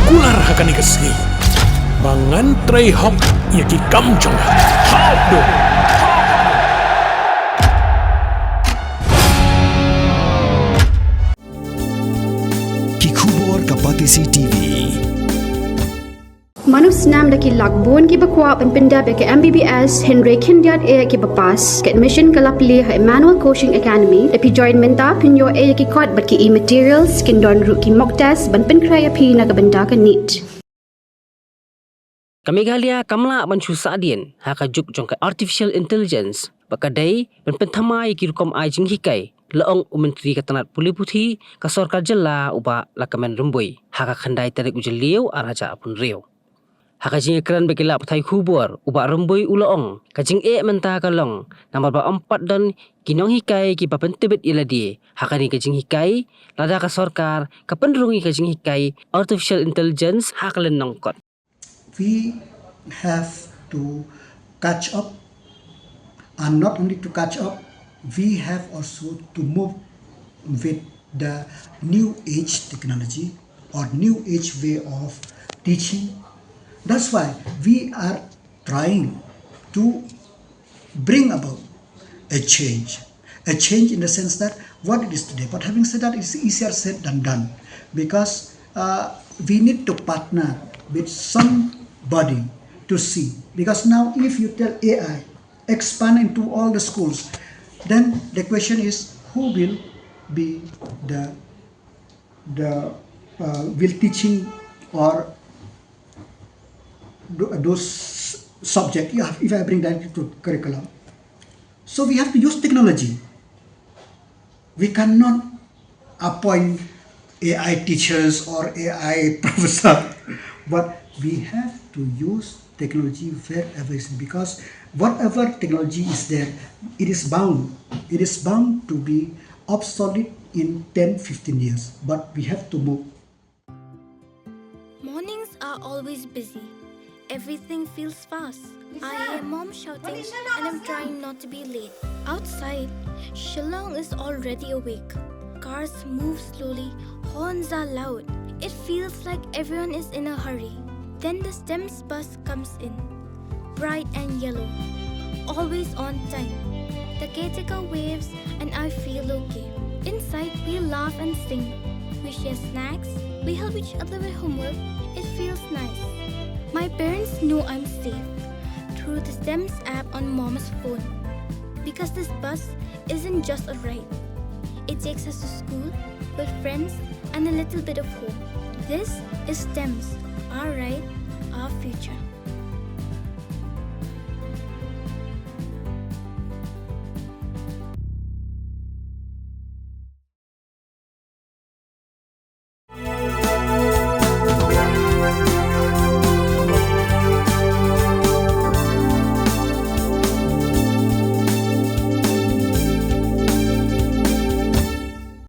kular hakani kesni. Mangantrai hok yaki kamjong. Hop do. Kikubor kapatisi TV. Manus nam daki lakbon ki bakwa penpinda ke MBBS Henry Kindiat e ki bapas ke admission kalapli ha Emmanuel Coaching Academy epi join menta pinyo e ki kot bat ki e-materials kindon ru ki mock test ban penkrai api na kabenda ka NEET. Meghalaya kamla ban chu sadien ha ka juk jong ka artificial intelligence bakadai ban penthamai ki rukom ai jing hikai laong Myntri ka Tnat Pule Puthi ka sarkar jela uba lakamen rumboi ha ka khandai tarik ujeliu araja apun reu. Hakajing ekran bekila patai kubur uba rumboi ulaong kajing menta kalong nomor 4 dan kinong hikai ki papentebet iladi hakani kajing hikai lada ka sarkar ka Pynrung kajing hikai artificial intelligence hakalen nongkot. We have to catch up, and not only to catch up, we have also to move with the new age technology or new age way of teaching. That's why we are trying to bring about a change in the sense that what it is today. But having said that, it's easier said than done, because we need to partner with somebody to see. Because now if you tell AI, expand into all the schools, then the question is, who will be the will teaching or those subject, if I bring that to curriculum. So we have to use technology. We cannot appoint AI teachers or AI professor, but we have to use technology wherever it is, because whatever technology is there, it is bound to be obsolete in 10-15 years, but we have to move. Mornings are always busy. Everything feels fast. I hear mom shouting and I'm trying not to be late. Outside, Shillong is already awake. Cars move slowly, horns are loud. It feels like everyone is in a hurry. Then the STEM's bus comes in, bright and yellow, always on time. The caretaker waves and I feel okay. Inside, we laugh and sing. We share snacks, we help each other with homework. It feels nice. My parents know I'm safe through the STEM's app on mom's phone. Because this bus isn't just a ride. It takes us to school with friends and a little bit of hope. This is STEM's, our ride, our future.